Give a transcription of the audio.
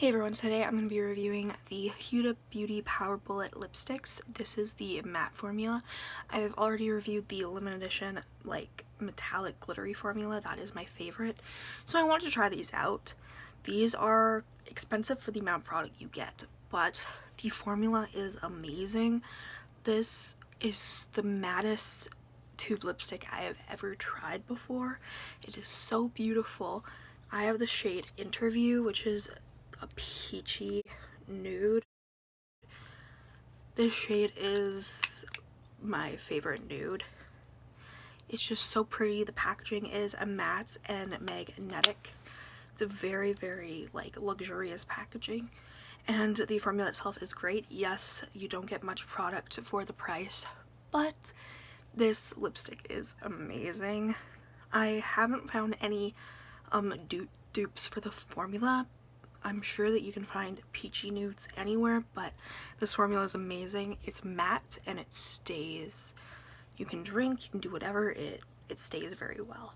Hey everyone, today I'm going to be reviewing the Huda Beauty Power Bullet lipsticks. This is the matte formula. I've already reviewed the limited edition like metallic glittery formula. That is my favorite. So I wanted to try these out. These are expensive for the amount of product you get, but the formula is amazing. This is the mattest tube lipstick I have ever tried before. It is so beautiful. I have the shade Interview, which is a peachy nude. This shade is my favorite nude. It's just so pretty. The packaging is a matte and magnetic. It's a very like luxurious packaging, and the formula itself is great. Yes, you don't get much product for the price, but this lipstick is amazing. I haven't found any dupes for the formula. I'm sure that you can find peachy nudes anywhere, but this formula is amazing. It's matte and it stays. You can drink, you can do whatever, it stays very well.